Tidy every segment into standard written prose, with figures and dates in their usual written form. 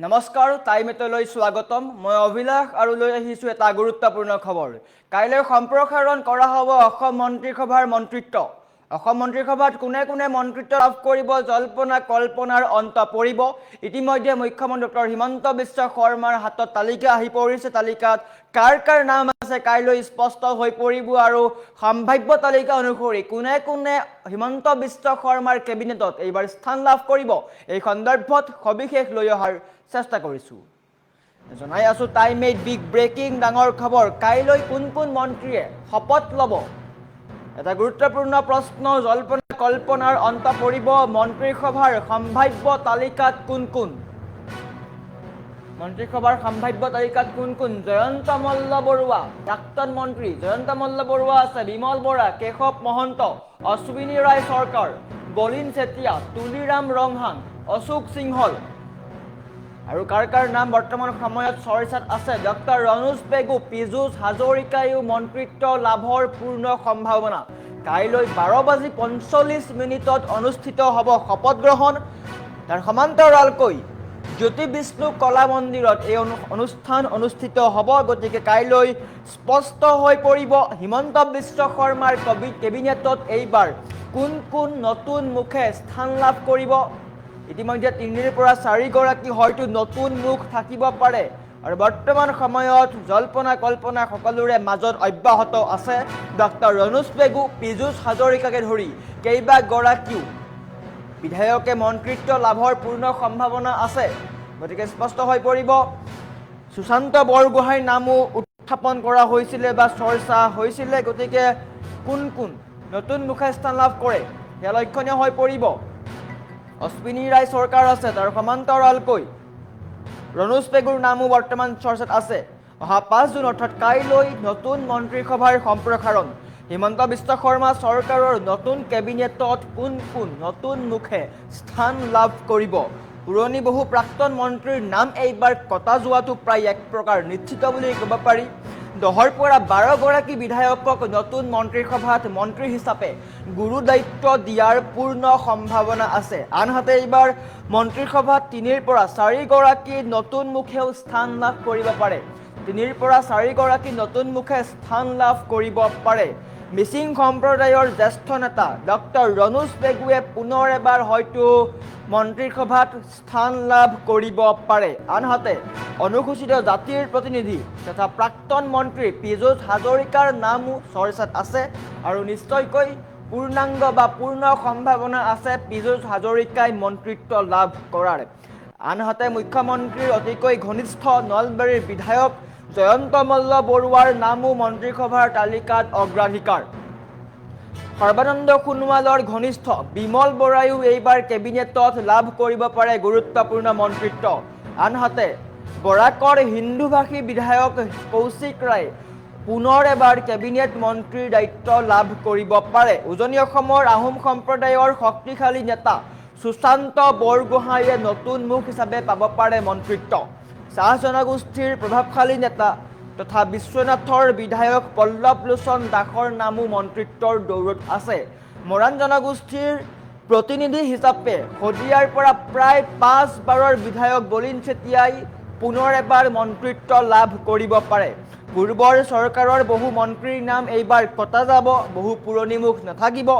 নমস্কাৰ টাইমেটলৈ স্বাগতম মই অভিলাষ আৰু লৈ আহিছো এটা গুৰুত্বপূৰ্ণ খবৰ কাইলৈ সম্প্ৰসাৰণ কৰা হ'ব অসম মন্ত্ৰীসভাৰ মন্ত্ৰিত্ব অসম মন্ত্ৰীসভাত কোনে কোনে মন্ত্ৰিত্ব লাভ কৰিব জল্পনা কল্পনাৰ অন্ত পৰিব ইতিমধ্যে মুখ্যমন্ত্ৰী ডক্টৰ হিমন্ত বিশ্ব শৰ্মাৰ হাতত তালিকা আহি পৰিছে তালিকাত কাৰ নাম আছে কাইলৈ স্পষ্ট হৈ পৰিব আৰু সম্ভাৱ্য তালিকা অনুসৰি কোনে কোনে হিমন্ত বিশ্ব শৰ্মাৰ কেবিনেটত এইবাৰ স্থান লাভ কৰিব এই সন্দৰ্ভত সবিশেষ লৈ অহাৰ চেষ্টা কৰিছো জনাই আছো টাইম এইট বিগ ব্ৰেকিং ডাঙৰ খবৰ কাইলৈ কোন কোন মন্ত্ৰীয়ে শপত ল'ব এটা গুৰুত্বপূৰ্ণ প্ৰশ্ন জল্পনা কল্পনাৰ অন্ত পৰিব মন্ত্ৰীসভাৰ সম্ভাৱ্য তালিকাত কোন কোন মন্ত্ৰীসভাৰ সম্ভাৱ্য তালিকাত কোন কোন জয়ন্ত মল্ল বৰুৱা প্ৰাক্তন মন্ত্ৰী জয়ন্ত মল্ল বৰুৱা আছে বিমল বৰা কেশৱ মহন্ত অশ্বিনী ৰায় চৰকাৰ বলিন চেতিয়া তুলিৰাম ৰংহাং অশোক সিংহল আৰু কাৰ নাম বৰ্তমান সময়ত চৰ্চাত আছে ডক্টৰ ৰনোজ পেগু পীযুষ হাজৰিকায়ো মন্ত্ৰিত্ব লাভৰ পূৰ্ণ সম্ভাৱনা কাইলৈ 12:45 অনুষ্ঠিত হ'ব শপত গ্ৰহণ তাৰ সমান্তৰালকৈ জ্যোতি বিষ্ণু কলা মন্দিৰত এই অনুষ্ঠান অনুষ্ঠিত হ'ব গতিকে কাইলৈ স্পষ্ট হৈ পৰিব হিমন্ত বিশ্ব শৰ্মাৰ কেবিনেটত এইবাৰ কোন কোন নতুন মুখে স্থান লাভ কৰিব ইতিমধ্যে 3 পৰা 4 গৰাকী হয়তো নতুন মুখ থাকিব পাৰে আৰু বৰ্তমান সময়ত জল্পনা কল্পনা সকলোৰে মাজত অব্যাহত আছে ডক্টৰ ৰনোজ পেগু পীযুষ হাজৰিকাকে ধৰি কেইবা গৰাকীও বিধায়কে মন্ত্ৰিত্ব লাভৰ পূৰ্ণ সম্ভাৱনা আছে গতিকে স্পষ্ট হৈ পৰিব সুশান্ত বৰগোহাঁইৰ নামো উত্থাপন কৰা হৈছিল বা চৰ্চা হৈছিল গতিকে কোন কোন নতুন মুখে স্থান লাভ কৰে সেয়া লক্ষণীয় হৈ পৰিব অশ্বিনী ৰায় চৰকাৰ আছে তাৰ সমান্তৰালকৈ ৰনোজ পেগুৰ নামো বৰ্তমান চৰ্চাত আছে অহা 5 জুন অৰ্থাৎ কাইলৈ নতুন মন্ত্ৰীসভাৰ সম্প্ৰসাৰণ হিমন্ত বিশ্ব শৰ্মা চৰকাৰৰ নতুন কেবিনেটত কোন কোন নতুন মুখে স্থান লাভ কৰিব পুৰণি বহু প্ৰাক্তন মন্ত্ৰীৰ নাম এইবাৰ কটা যোৱাটো প্ৰায় এক প্ৰকাৰ নিশ্চিত বুলি ক'ব পাৰি 10 পৰা 12 গৰাকী বিধায়কক নতুন মন্ত্ৰীসভাত মন্ত্ৰী হিচাপে গুৰু দায়িত্ব দিয়াৰ পূৰ্ণ সম্ভাৱনা আছে আনহাতে এইবাৰ মন্ত্ৰীসভাত 3 পৰা 4 গৰাকী নতুন মুখেও স্থান লাভ কৰিব পাৰে 3 পৰা 4 গৰাকী নতুন মুখে স্থান লাভ কৰিব পাৰে মিচিং সম্প্ৰদায়ৰ জ্যেষ্ঠ নেতা ডক্টৰ ৰনোজ পেগুৱে পুনৰ এবাৰ হয়তো মন্ত্ৰীসভাত স্থান লাভ কৰিব পাৰে আনহাতে অনুসূচিত জাতিৰ প্ৰতিনিধি তথা প্ৰাক্তন মন্ত্ৰী পীযুষ হাজৰিকাৰ নামো চৰ্চাত আছে আৰু নিশ্চয়কৈ পূৰ্ণাংগ বা পূৰ্ণ সম্ভাৱনা আছে পীযুষ হাজৰিকাই মন্ত্ৰিত্ব লাভ কৰাৰ আনহাতে মুখ্যমন্ত্ৰীৰ অতিকৈ ঘনিষ্ঠ নলবাৰীৰ বিধায়ক জয়ন্ত মল্ল বৰুৱাৰ নামো মন্ত্ৰীসভাৰ তালিকাত অগ্ৰাধিকাৰ সৰ্বানন্দ সোণোৱালৰ ঘনিষ্ঠ বিমল বৰায়ো এইবাৰ কেবিনেটত লাভ কৰিব পাৰে গুৰুত্বপূৰ্ণ মন্ত্ৰিত্ব আনহাতে বৰাকৰ হিন্দুভাষী বিধায়ক কৌশিক ৰায় পুনৰ এবাৰ কেবিনেট মন্ত্ৰীৰ দায়িত্ব লাভ কৰিব পাৰে উজনি অসমৰ আহোম সম্প্ৰদায়ৰ শক্তিশালী নেতা সুশান্ত বৰগোহাঁইয়ে নতুন মুখ হিচাপে পাব পাৰে মন্ত্ৰিত্ব চাহ জনগোষ্ঠীৰ প্ৰভাৱশালী নেতা তথা বিশ্বনাথৰ বিধায়ক পল্লৱ লোচন দাসৰ নামো মন্ত্ৰিত্বৰ দৌৰত আছে মৰাণ জনগোষ্ঠীৰ প্ৰতিনিধি হিচাপে শদিয়াৰ পৰা প্ৰায় 5 বাৰৰ বিধায়ক বলিন চেতিয়াই পুনৰ এবাৰ মন্ত্ৰিত্ব লাভ কৰিব পাৰে পূৰ্বৰ চৰকাৰৰ বহু মন্ত্ৰীৰ নাম এইবাৰ কটা যাব বহু পুৰণি মুখ নাথাকিব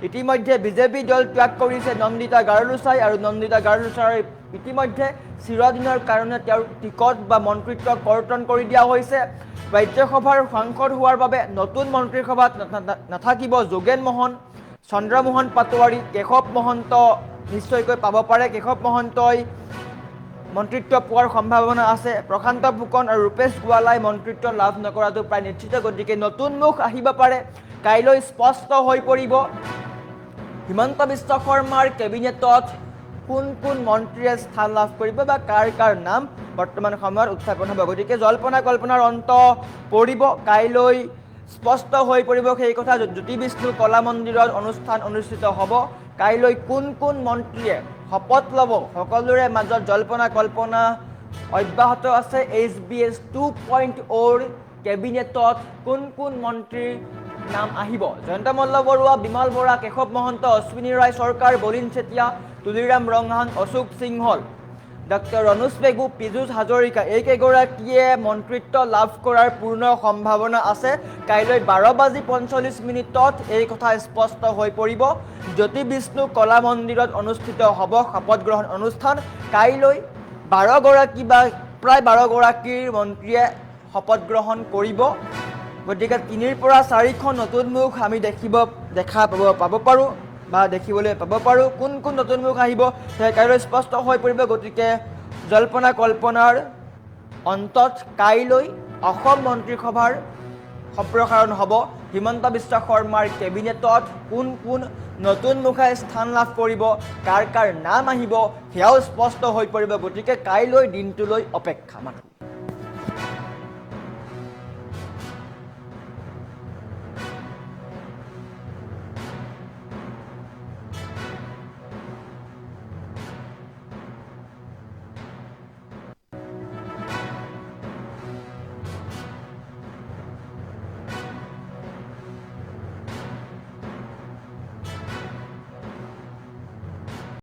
ইতিমধ্যে বিজেপি দল ত্যাগ কৰিছে নন্দিতা গাৰলুচাই আৰু নন্দিতা গাৰলুচাই ইতিমধ্যে চিৰদিনৰ কাৰণে তেওঁৰ টিকট বা মন্ত্ৰিত্ব কৰ্তন কৰি দিয়া হৈছে ৰাজ্যসভাৰ সাংসদ হোৱাৰ বাবে নতুন মন্ত্ৰীসভাত নাথাকিব যোগেন মোহন চন্দ্ৰমোহন পাটোৱাৰী কেশৱ মহন্ত নিশ্চয়কৈ পাব পাৰে কেশৱ মহন্তই মন্ত্ৰিত্ব পোৱাৰ সম্ভাৱনা আছে প্ৰশান্ত ফুকন আৰু ৰূপেশ গোৱালাই মন্ত্ৰিত্ব লাভ নকৰাটো প্ৰায় নিশ্চিত গতিকে নতুন মুখ আহিব পাৰে কাইলৈ স্পষ্ট হৈ পৰিব হিমন্ত বিশ্ব শৰ্মাৰ কেবিনেটত কোন কোন মন্ত্ৰীয়ে স্থান লাভ কৰিব বা কাৰ নাম বৰ্তমান সময়ত উত্থাপন হ'ব গতিকে জল্পনা কল্পনাৰ অন্ত পৰিব কাইলৈ স্পষ্ট হৈ পৰিব সেই কথা জ্যোতি বিষ্ণু কলা মন্দিৰত অনুষ্ঠান অনুষ্ঠিত হ'ব কাইলৈ কোন কোন মন্ত্ৰীয়ে শপত ল'ব সকলোৰে মাজত জল্পনা কল্পনা অব্যাহত আছে HBS 2.0 কেবিনেটত কোন কোন মন্ত্ৰীৰ নাম আহিব জয়ন্ত মল্ল বৰুৱা বিমল বৰা কেশৱ মহন্ত অশ্বিনী ৰায় চৰকাৰ বলিন চেতিয়া তুলিৰাম ৰংহাং অশোক সিংহল ডক্টৰ ৰণোজ পেগু, পীযুষ হাজৰিকা এইকেইগৰাকীয়ে মন্ত্ৰিত্ব লাভ কৰাৰ পূৰ্ণ সম্ভাৱনা আছে। কাইলৈ 12:45 এই কথা স্পষ্ট হৈ পৰিব। জ্যোতি বিষ্ণু কলা মন্দিৰত অনুষ্ঠিত হ'ব শপত গ্ৰহণ অনুষ্ঠান। কাইলৈ 12গৰাকী বা প্ৰায় 12গৰাকীৰ মন্ত্ৰীয়ে শপত গ্ৰহণ কৰিব। গতিকে 3ৰ পৰা 4খন নতুন মুখ আমি পাব পাৰোঁ বা দেখিবলৈ পাব পাৰোঁ। কোন কোন নতুন মুখ আহিব সেয়া কাইলৈ স্পষ্ট হৈ পৰিব। গতিকে জল্পনা কল্পনাৰ অন্তত কাইলৈ অসম মন্ত্ৰীসভাৰ সম্প্ৰসাৰণ হ'ব। হিমন্ত বিশ্ব শৰ্মাৰ কেবিনেটত কোন কোন নতুন মুখাই স্থান লাভ কৰিব, কাৰ কাৰ নাম আহিব সেয়াও স্পষ্ট হৈ পৰিব। গতিকে কাইলৈ দিনটোলৈ অপেক্ষা মাথোঁ।